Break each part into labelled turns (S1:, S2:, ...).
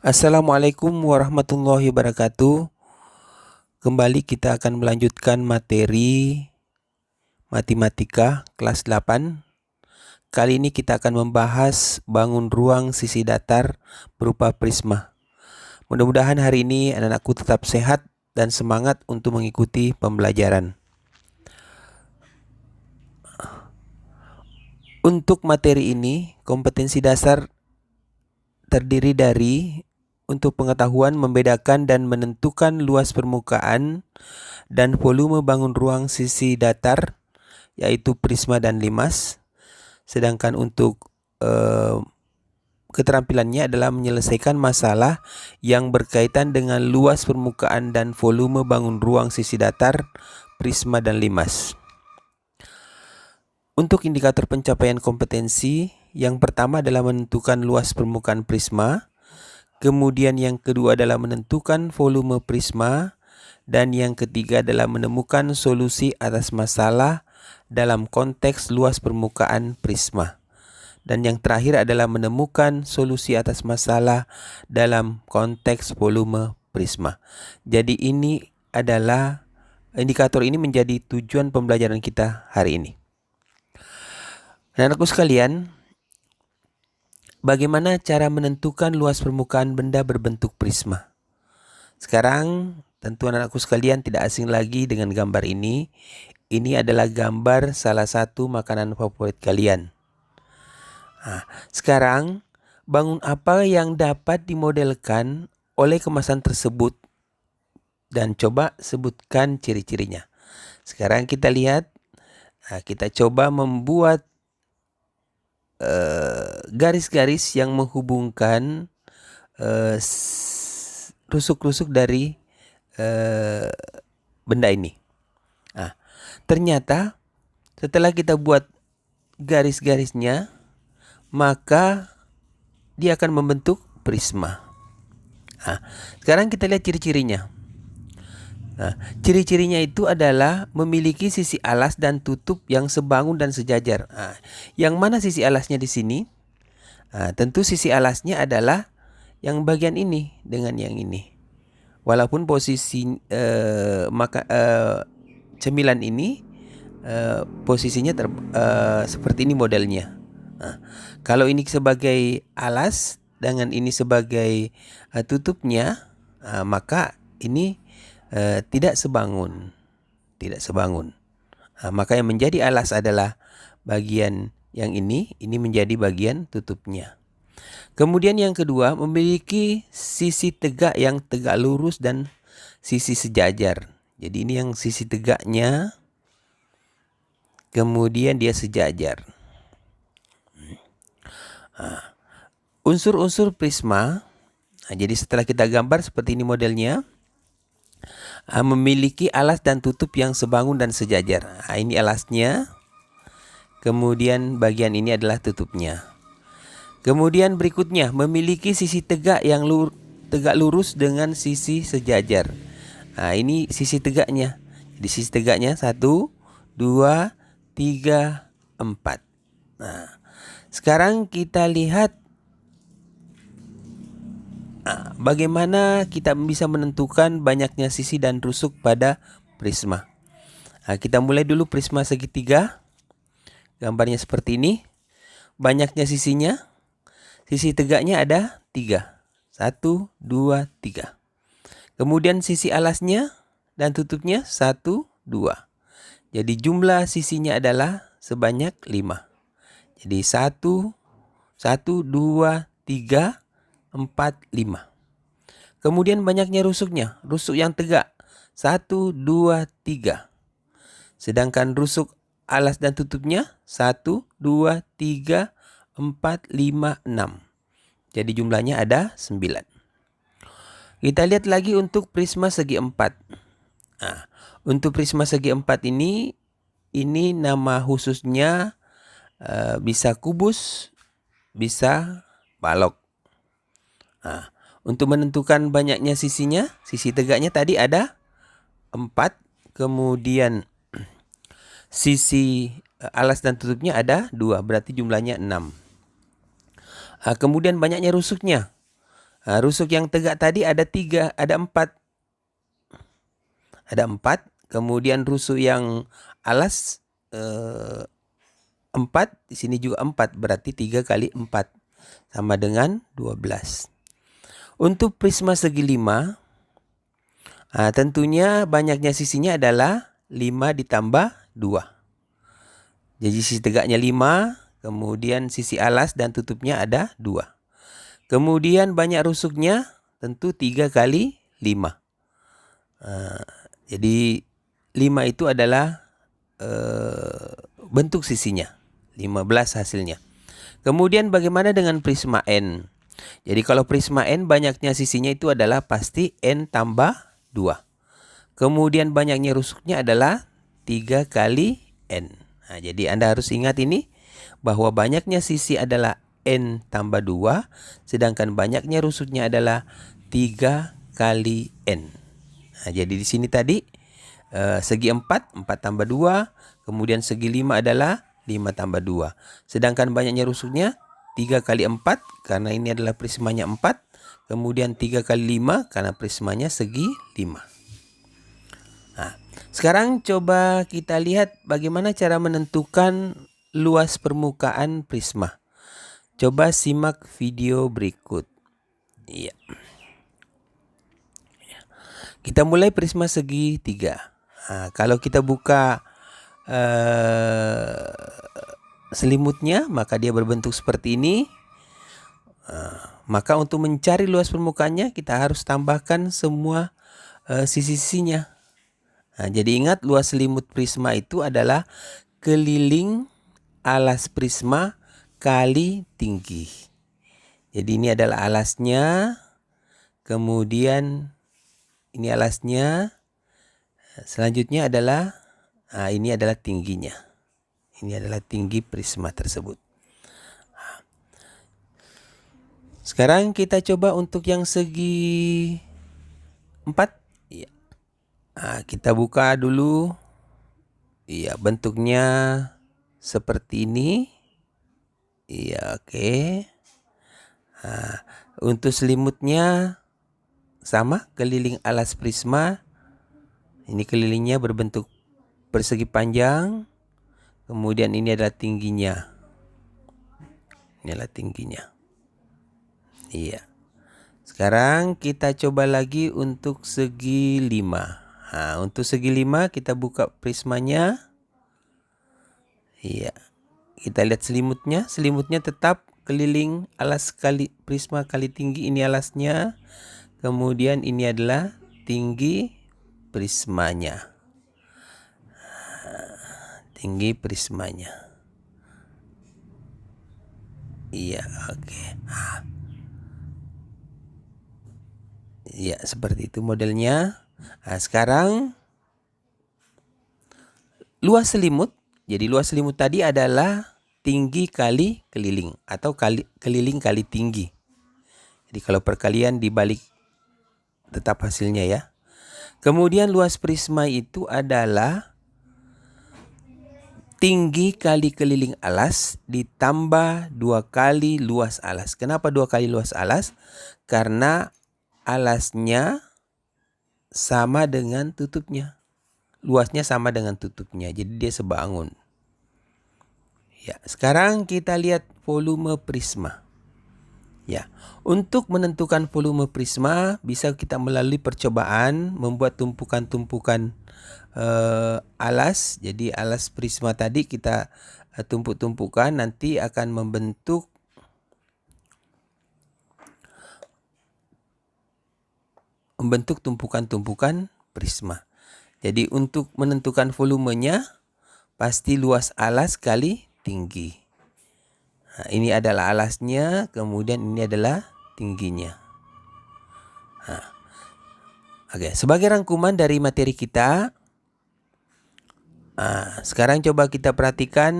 S1: Assalamualaikum warahmatullahi wabarakatuh. Kembali kita akan melanjutkan materi matematika kelas 8. Kali ini kita akan membahas bangun ruang sisi datar berupa prisma. Mudah-mudahan hari ini anak-anakku tetap sehat dan semangat untuk mengikuti pembelajaran. Untuk materi ini, kompetensi dasar terdiri dari untuk pengetahuan membedakan dan menentukan luas permukaan dan volume bangun ruang sisi datar, yaitu prisma dan limas. Sedangkan untuk keterampilannya adalah menyelesaikan masalah yang berkaitan dengan luas permukaan dan volume bangun ruang sisi datar, prisma dan limas. Untuk indikator pencapaian kompetensi, yang pertama adalah menentukan luas permukaan prisma. Kemudian yang kedua adalah menentukan volume prisma, dan yang ketiga adalah menemukan solusi atas masalah dalam konteks luas permukaan prisma. Dan yang terakhir adalah menemukan solusi atas masalah dalam konteks volume prisma. Jadi ini adalah indikator ini menjadi tujuan pembelajaran kita hari ini. Anak-anakku sekalian, bagaimana cara menentukan luas permukaan benda berbentuk prisma? Sekarang tentu anak-anakku sekalian tidak asing lagi dengan gambar ini. Ini adalah gambar salah satu makanan favorit kalian. Nah, sekarang bangun apa yang dapat dimodelkan oleh kemasan tersebut dan coba sebutkan ciri-cirinya. Sekarang kita lihat, kita coba membuat garis-garis yang menghubungkan rusuk-rusuk dari benda ini. Nah, ternyata setelah kita buat garis-garisnya, maka dia akan membentuk prisma. Nah, sekarang kita lihat ciri-cirinya. Nah, ciri-cirinya itu adalah memiliki sisi alas dan tutup yang sebangun dan sejajar. Nah, yang mana sisi alasnya di sini? Nah, tentu sisi alasnya adalah yang bagian ini dengan yang ini. Walaupun posisi cemilan ini posisinya seperti ini modelnya. Nah, kalau ini sebagai alas dengan ini sebagai tutupnya, maka ini tidak sebangun. Maka yang menjadi alas adalah bagian yang ini menjadi bagian tutupnya. Kemudian yang kedua, memiliki sisi tegak yang tegak lurus dan sisi sejajar. Jadi ini yang sisi tegaknya, kemudian dia sejajar. Unsur-unsur prisma, jadi setelah kita gambar seperti ini modelnya, memiliki alas dan tutup yang sebangun dan sejajar. Ini alasnya, kemudian bagian ini adalah tutupnya. Kemudian berikutnya, memiliki sisi tegak yang tegak lurus dengan sisi sejajar. Ini sisi tegaknya. Di sisi tegaknya 1, 2, 3, 4. Nah, sekarang kita lihat bagaimana kita bisa menentukan banyaknya sisi dan rusuk pada prisma. Kita mulai dulu prisma segitiga. Gambarnya seperti ini. Banyaknya sisinya, sisi tegaknya ada 3. 1, 2, 3. Kemudian sisi alasnya dan tutupnya 1, 2. Jadi jumlah sisinya adalah sebanyak 5. Jadi 1, 2, 3, 4, 5. Kemudian banyaknya rusuknya, rusuk yang tegak 1, 2, 3. Sedangkan rusuk alas dan tutupnya 1, 2, 3, 4, 5, 6. Jadi jumlahnya ada 9. Kita lihat lagi untuk prisma segi 4. Untuk prisma segi 4 ini nama khususnya bisa kubus, bisa balok. Untuk menentukan banyaknya sisinya, sisi tegaknya tadi ada 4, kemudian sisi alas dan tutupnya ada 2, berarti jumlahnya 6. Kemudian banyaknya rusuknya. Rusuk yang tegak tadi ada 4. Ada 4. Kemudian rusuk yang alas 4. Di sini juga 4. Berarti 3 kali 4 sama dengan 12. Untuk prisma segi 5, tentunya banyaknya sisinya adalah 5 ditambah 2. Jadi sisi tegaknya 5, kemudian sisi alas dan tutupnya ada 2. Kemudian banyak rusuknya tentu 3 kali 5. Jadi 5 itu adalah bentuk sisinya. 15 hasilnya. Kemudian bagaimana dengan prisma N? Jadi kalau prisma N banyaknya sisinya itu adalah pasti N tambah 2. Kemudian banyaknya rusuknya adalah 3 kali N. Jadi Anda harus ingat ini bahwa banyaknya sisi adalah N tambah 2, sedangkan banyaknya rusuknya adalah 3 kali N. Jadi di sini tadi segi 4 tambah 2, kemudian segi 5 adalah 5 tambah 2. Sedangkan banyaknya rusuknya 3 kali 4 karena ini adalah prismanya 4, kemudian 3 kali 5 karena prismanya segi 5. Sekarang coba kita lihat bagaimana cara menentukan luas permukaan prisma. Coba simak video berikut. Iya. Kita mulai prisma segi 3. Kalau kita buka selimutnya, maka dia berbentuk seperti ini. Maka untuk mencari luas permukaannya, kita harus tambahkan semua sisi-sisinya. Jadi ingat, luas selimut prisma itu adalah keliling alas prisma kali tinggi. Jadi ini adalah alasnya, kemudian ini alasnya, selanjutnya adalah ini adalah tingginya. Ini adalah tinggi prisma tersebut. Sekarang kita coba untuk yang segi 4. Iya. Kita buka dulu. Iya, bentuknya seperti ini. Iya, oke. Untuk selimutnya sama, keliling alas prisma. Ini kelilingnya berbentuk persegi panjang. Kemudian ini adalah tingginya. Ini adalah tingginya. Iya. Sekarang kita coba lagi untuk segi 5. Untuk segi 5 kita buka prismanya. Iya. Kita lihat selimutnya. Selimutnya tetap keliling alas kali prisma kali tinggi. Ini alasnya. Kemudian ini adalah tinggi prismanya. Tinggi prismanya. Iya, oke. Iya, seperti itu modelnya. Sekarang luas selimut. Jadi luas selimut tadi adalah tinggi kali keliling atau keliling kali tinggi. Jadi kalau perkalian dibalik tetap hasilnya ya. Kemudian luas prisma itu adalah tinggi kali keliling alas ditambah 2 kali luas alas. Kenapa 2 kali luas alas? Karena alasnya sama dengan tutupnya. Luasnya sama dengan tutupnya. Jadi dia sebangun. Ya, sekarang kita lihat volume prisma. Ya, untuk menentukan volume prisma bisa kita melalui percobaan membuat tumpukan-tumpukan alas. Jadi alas prisma tadi kita tumpuk-tumpukan, nanti akan membentuk tumpukan-tumpukan prisma. Jadi untuk menentukan volumenya pasti luas alas kali tinggi. Ini adalah alasnya, kemudian ini adalah tingginya. Oke, sebagai rangkuman dari materi kita, sekarang coba kita perhatikan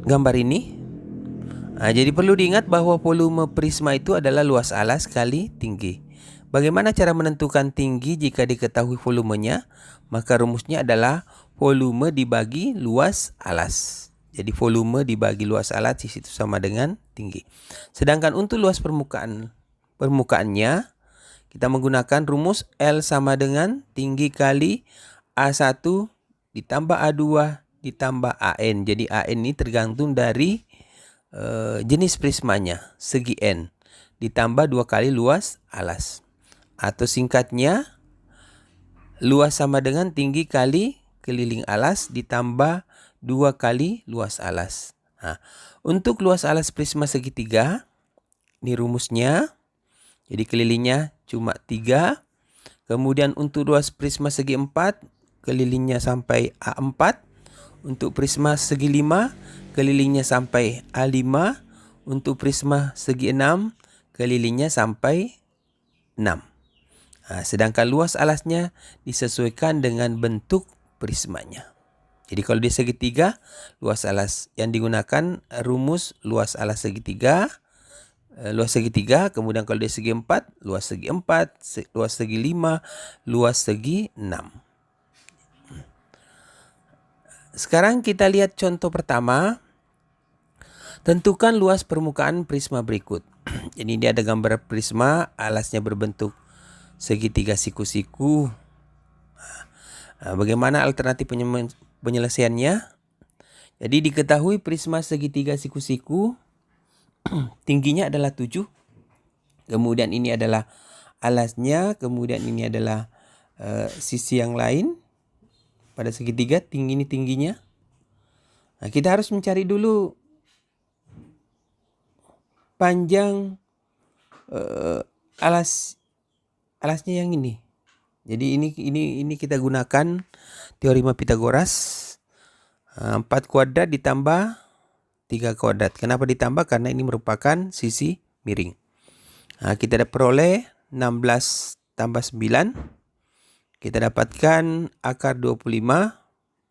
S1: gambar ini. Jadi perlu diingat bahwa volume prisma itu adalah luas alas kali tinggi. Bagaimana cara menentukan tinggi jika diketahui volumenya? Maka rumusnya adalah volume dibagi luas alas. Jadi volume dibagi luas alas di situ sama dengan tinggi. Sedangkan untuk luas permukaannya kita menggunakan rumus L sama dengan tinggi kali A1 ditambah A2 ditambah AN. Jadi AN ini tergantung dari jenis prismanya, segi N, ditambah 2 kali luas alas. Atau singkatnya, luas sama dengan tinggi kali keliling alas ditambah 2 kali luas alas. Nah, untuk luas alas prisma segitiga, ini rumusnya. Jadi kelilingnya cuma 3. Kemudian untuk luas prisma segi 4, kelilingnya sampai A4. Untuk prisma segi 5, kelilingnya sampai A5. Untuk prisma segi 6, kelilingnya sampai 6. Nah, sedangkan luas alasnya disesuaikan dengan bentuk prismanya. Jadi kalau di segitiga, luas alas yang digunakan rumus luas alas segitiga, kemudian kalau di segi 4, luas segi 4, luas segi 5, luas segi 6. Sekarang kita lihat contoh pertama. Tentukan luas permukaan prisma berikut. Jadi ini ada gambar prisma, alasnya berbentuk segitiga siku-siku. Bagaimana alternatif penyelesaiannya? Jadi diketahui prisma segitiga siku-siku tingginya adalah 7. Kemudian ini adalah alasnya, kemudian ini adalah sisi yang lain pada segitiga, ini tingginya. Nah, kita harus mencari dulu panjang alasnya yang ini. Jadi ini kita gunakan teorema Pythagoras. 4 kuadrat ditambah 3 kuadrat. Kenapa ditambah? Karena ini merupakan sisi miring. Nah, kita peroleh 16 tambah 9. Kita dapatkan akar 25.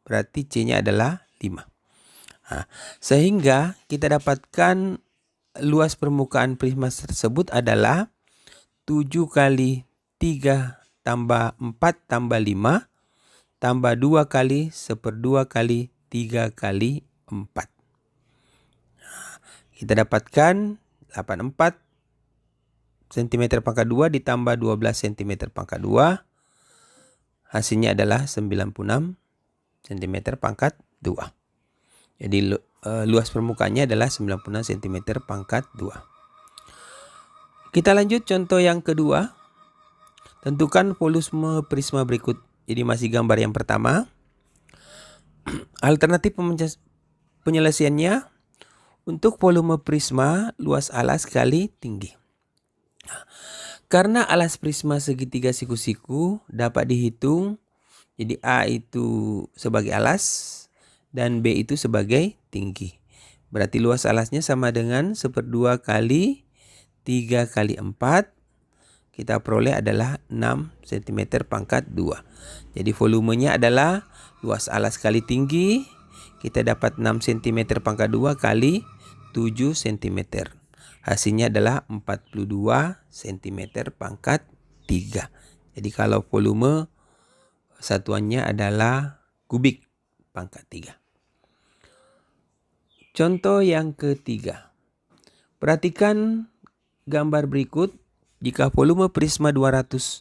S1: Berarti C-nya adalah 5. Nah, sehingga kita dapatkan luas permukaan prisma tersebut adalah 7 kali 3 tambah 4 tambah 5 tambah 2 kali 1/2 kali 3 kali 4. Kita dapatkan 84 cm pangkat 2 ditambah 12 cm pangkat 2. Hasilnya adalah 96 cm pangkat 2. Jadi luas permukaannya adalah 96 cm pangkat 2. Kita lanjut contoh yang kedua. Tentukan volume prisma berikut. Jadi masih gambar yang pertama. Alternatif penyelesaiannya, untuk volume prisma luas alas kali tinggi. Karena alas prisma segitiga siku-siku dapat dihitung. Jadi A itu sebagai alas dan B itu sebagai tinggi. Berarti luas alasnya sama dengan 1/2 kali 3 kali 4. Kita peroleh adalah 6 cm pangkat 2. Jadi volumenya adalah luas alas kali tinggi. Kita dapat 6 cm pangkat 2 kali 7 cm. Hasilnya adalah 42 cm pangkat 3. Jadi kalau volume satuannya adalah kubik pangkat 3. Contoh yang ketiga. Perhatikan gambar berikut. Jika volume prisma 200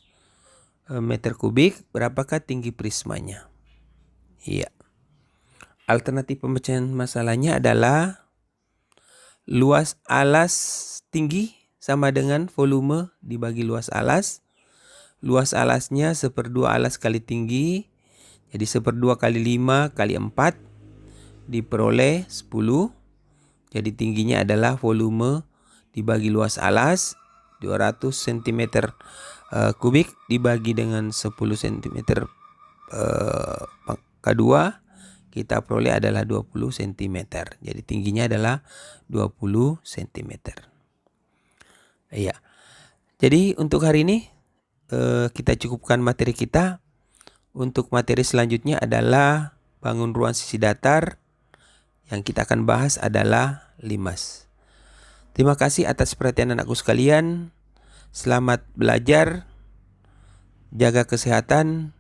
S1: meter kubik, berapakah tinggi prismanya? Iya. Alternatif pemecahan masalahnya adalah luas alas tinggi sama dengan volume dibagi luas alas. Luas alasnya 1/2 alas kali tinggi. Jadi 1/2 kali 5 kali 4 diperoleh 10. Jadi tingginya adalah volume dibagi luas alas 200 cm kubik dibagi dengan 10 cm pangkat 2, kita peroleh adalah 20 cm. Jadi tingginya adalah 20 cm. Iya. Jadi untuk hari ini kita cukupkan materi kita. Untuk materi selanjutnya adalah bangun ruang sisi datar. Yang kita akan bahas adalah limas. Terima kasih atas perhatian anakku sekalian. Selamat belajar. Jaga kesehatan.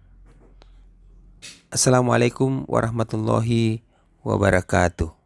S1: Assalamualaikum warahmatullahi wabarakatuh.